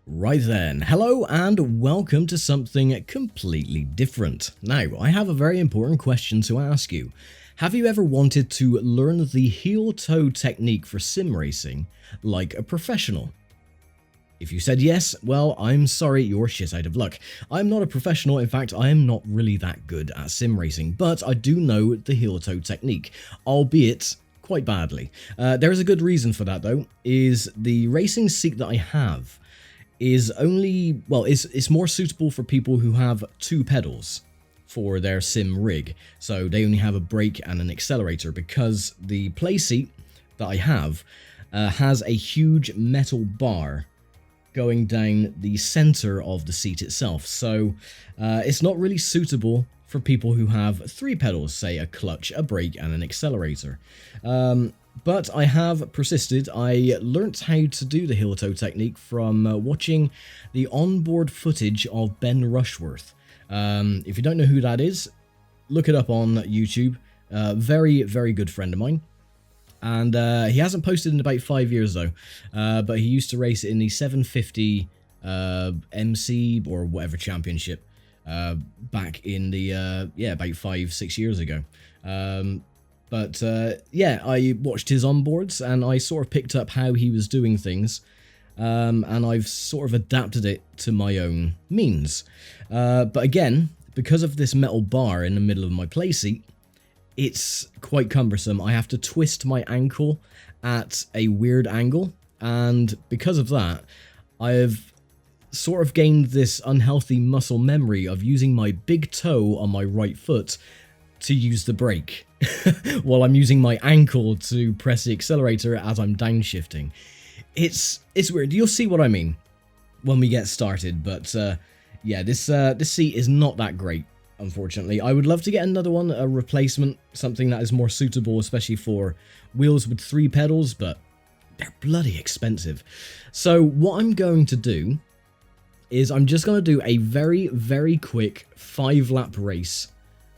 Right then, hello and welcome to something completely different. Now, I have a very important question to ask you. Have you ever wanted to learn the heel-toe technique for sim racing like a professional? If you said yes, well, I'm sorry, you're shit out of luck. I'm not a professional, in fact, I am not really that good at sim racing, but I do know the heel-toe technique, albeit quite badly. There is a good reason for that though, is the racing seat that I have is only, well, it's more suitable for people who have two pedals for their sim rig. So they only have a brake and an accelerator because the play seat that I have has a huge metal bar going down the center of the seat itself. So it's not really suitable for people who have three pedals, say a clutch, a brake, and an accelerator. But I have persisted. I learnt how to do the heel-toe technique from watching the onboard footage of Ben Rushworth. If you don't know who that is, look it up on YouTube. Very, very good friend of mine. And he hasn't posted in about 5 years though, but he used to race in the 750 MC or whatever championship back in the, about 5-6 years ago. Yeah, I watched his onboards and I sort of picked up how he was doing things, and I've sort of adapted it to my own means. But again, because of this metal bar in the middle of my play seat, it's quite cumbersome. I have to twist my ankle at a weird angle, and because of that, I've sort of gained this unhealthy muscle memory of using my big toe on my right foot to use the brake while I'm using my ankle to press the accelerator as I'm downshifting. It's weird. You'll see what I mean when we get started, but yeah, this seat is not that great, unfortunately. I would love to get another one, a replacement, something that is more suitable, especially for wheels with 3 pedals, but they're bloody expensive. So what I'm going to do is I'm just going to do a very, very quick 5-lap race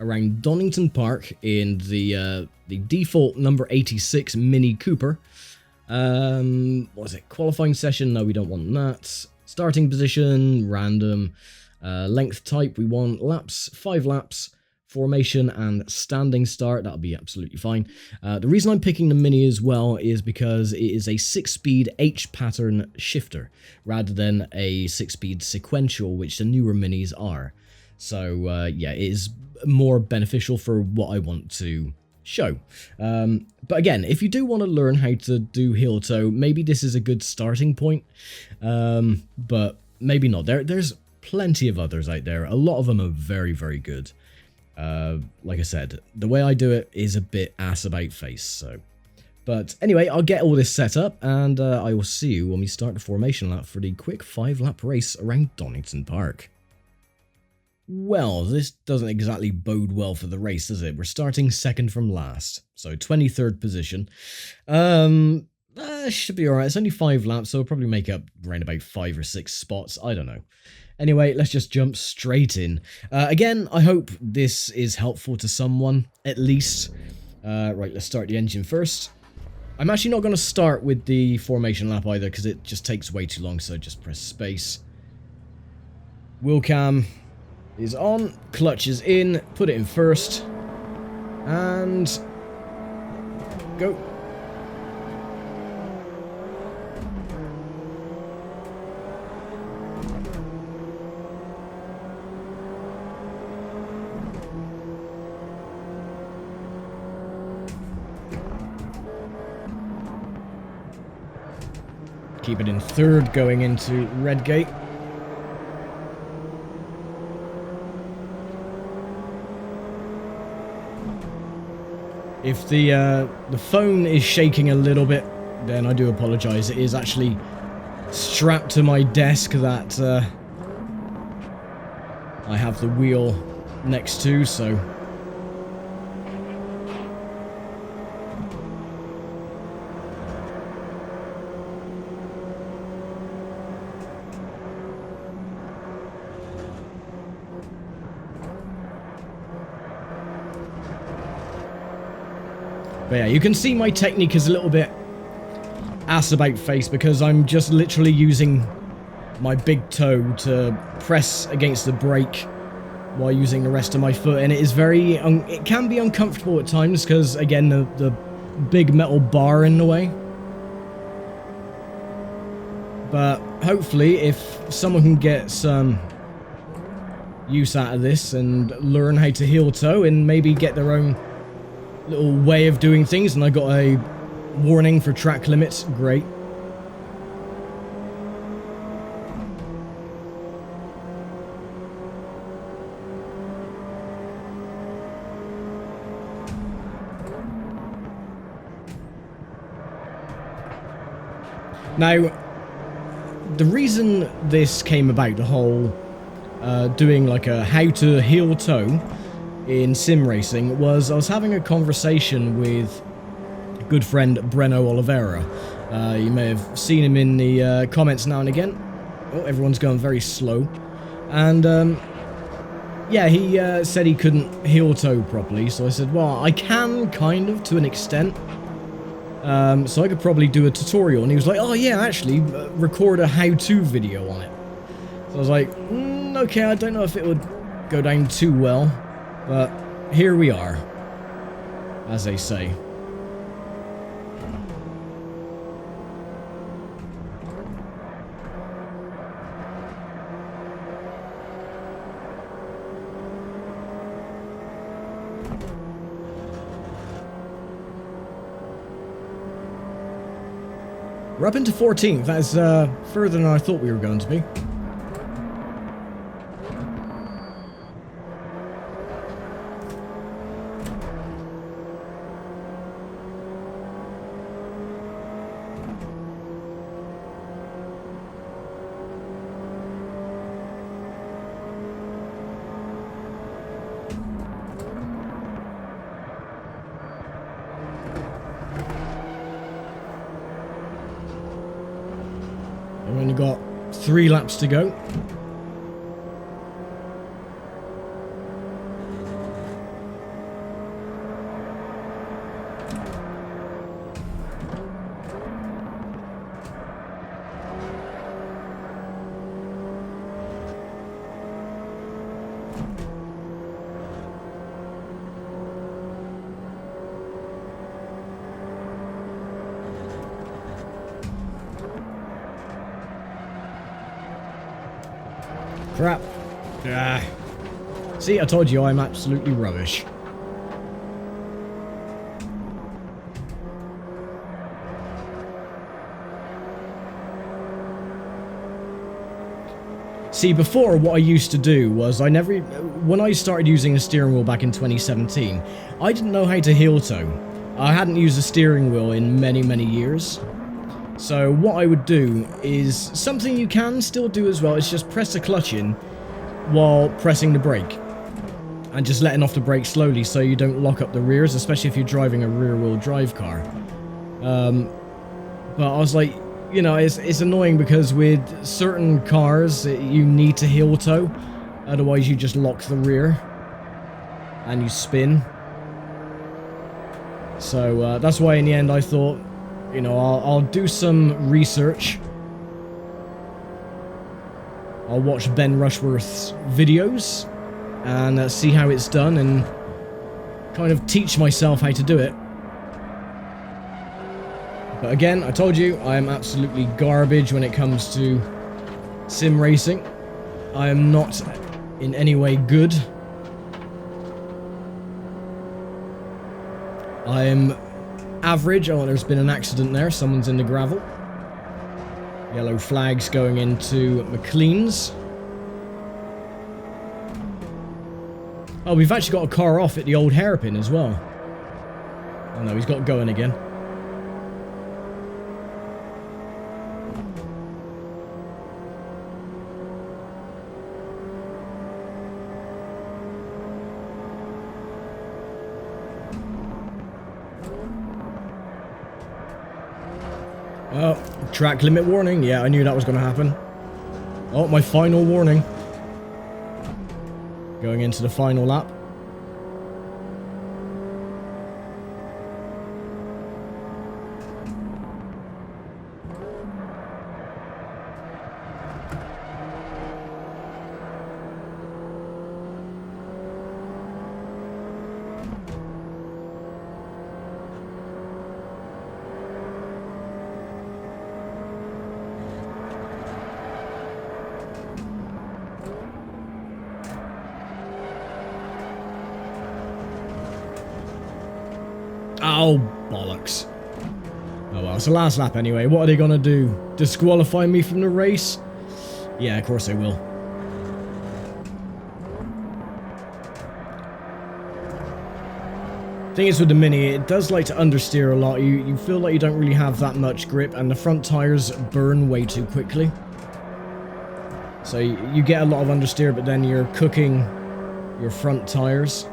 around Donington Park in the default number 86 Mini Cooper. What was it? Qualifying session? No, we don't want that. Starting position, random. Length type, we want laps, 5 laps. Formation and standing start, that'll be absolutely fine. The reason I'm picking the Mini as well is because it is a 6-speed H-pattern shifter, rather than a 6-speed sequential, which the newer Minis are. So yeah, it is more beneficial for what I want to show. But again, if you do want to learn how to do heel-toe, maybe this is a good starting point, but maybe not. There's plenty of others out there. A lot of them are very, very good. Like I said, the way I do it is a bit ass about face, so. But anyway, I'll get all this set up, and I will see you when we start the formation lap for the quick 5-lap race around Donington Park. Well, this doesn't exactly bode well for the race, does it? We're starting second from last, so 23rd position. Should be alright. It's only 5 laps, so we'll probably make up around about 5 or 6 spots. I don't know. Anyway, let's just jump straight in. Again, I hope this is helpful to someone, at least. Right, let's start the engine first. I'm actually not going to start with the formation lap either, because it just takes way too long, so just press space. Wheel cam is on, clutch is in, put it in first, and go. Keep it in third going into Redgate. If the phone is shaking a little bit, then I do apologise. It is actually strapped to my desk that I have the wheel next to, so. But yeah, you can see my technique is a little bit ass about face because I'm just literally using my big toe to press against the brake while using the rest of my foot, and it is very it can be uncomfortable at times because, again, the big metal bar in the way. But hopefully, if someone can get some use out of this and learn how to heel toe and maybe get their own little way of doing things, and I got a warning for track limits, great. Now, the reason this came about, the whole doing like a how to heel toe in sim racing, was I was having a conversation with a good friend Breno Oliveira. You may have seen him in the comments now and again. Oh, everyone's going very slow. And yeah, he said he couldn't heel toe properly, so I said, well, I can kind of to an extent. So I could probably do a tutorial, and he was like, oh yeah, actually, record a how-to video on it. So I was like, okay, I don't know if it would go down too well, but here we are, as they say. We're up into 14th. That's further than I thought we were going to be. We've only got 3 laps to go. Crap. Ah. See, I told you I'm absolutely rubbish. See, before, what I used to do was when I started using a steering wheel back in 2017, I didn't know how to heel toe. I hadn't used a steering wheel in many, many years. So what I would do is something you can still do as well, is just press the clutch in while pressing the brake. And just letting off the brake slowly so you don't lock up the rears, especially if you're driving a rear-wheel drive car. But I was like, you know, it's annoying because with certain cars, you need to heel toe. Otherwise you just lock the rear and you spin. So that's why in the end I thought, you know, I'll do some research. I'll watch Ben Rushworth's videos and see how it's done and kind of teach myself how to do it. But again, I told you, I am absolutely garbage when it comes to sim racing. I am not in any way good. I am average. Oh, there's been an accident there. Someone's in the gravel. Yellow flags going into McLean's. Oh, we've actually got a car off at the old hairpin as well. Oh no, he's got going again. Oh, track limit warning. Yeah, I knew that was going to happen. Oh, my final warning. Going into the final lap. Oh, bollocks. Oh well, it's the last lap anyway. What are they gonna do? Disqualify me from the race? Yeah, of course they will. Thing is with the Mini, it does like to understeer a lot. You feel like you don't really have that much grip, and the front tires burn way too quickly. So you get a lot of understeer, but then you're cooking your front tires.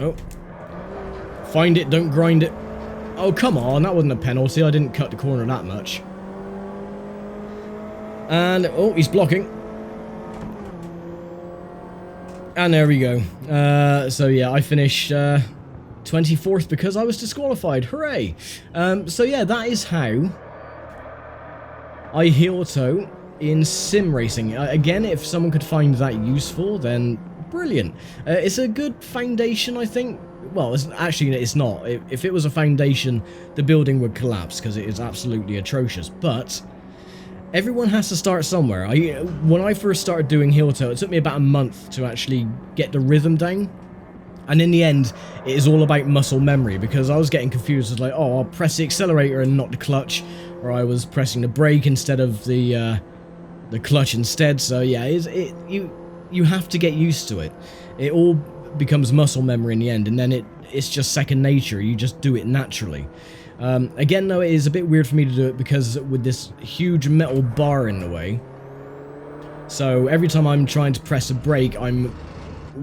Oh. Find it, don't grind it. Oh, come on, that wasn't a penalty. I didn't cut the corner that much. And, oh, he's blocking. And there we go. So yeah, I finished 24th because I was disqualified. Hooray! So yeah, that is how I heel toe in sim racing. Again, if someone could find that useful, then brilliant. It's a good foundation, I think. Well, it's not. If it was a foundation, the building would collapse because it is absolutely atrocious. But everyone has to start somewhere. When I first started doing heel toe, it took me about a month to actually get the rhythm down. And in the end, it is all about muscle memory, because I was getting confused. It's like, oh, I'll press the accelerator and not the clutch, or I was pressing the brake instead of the clutch instead. So yeah, you have to get used to it. It all becomes muscle memory in the end, and then it's just second nature. You just do it naturally. Again, though, it is a bit weird for me to do it because with this huge metal bar in the way. So every time I'm trying to press a brake, I'm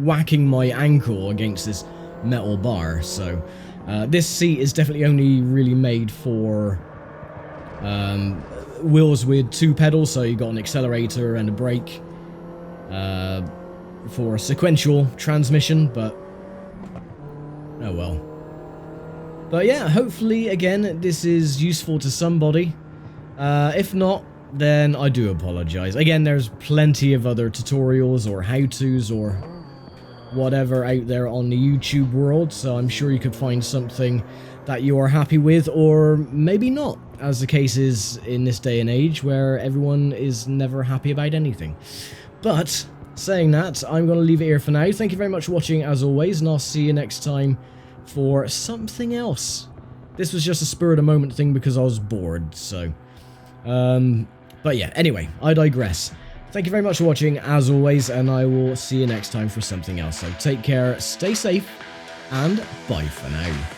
whacking my ankle against this metal bar. So this seat is definitely only really made for wheels with two pedals. So you've got an accelerator and a brake for a sequential transmission, but oh well. But yeah, hopefully, again, this is useful to somebody. If not, then I do apologize. Again, there's plenty of other tutorials or how-tos or whatever out there on the YouTube world, so I'm sure you could find something that you are happy with, or maybe not, as the case is in this day and age where everyone is never happy about anything. But saying that, I'm going to leave it here for now. Thank you very much for watching, as always, and I'll see you next time for something else. This was just a spur-of-the-moment thing because I was bored, so... but yeah, anyway, I digress. Thank you very much for watching, as always, and I will see you next time for something else. So take care, stay safe, and bye for now.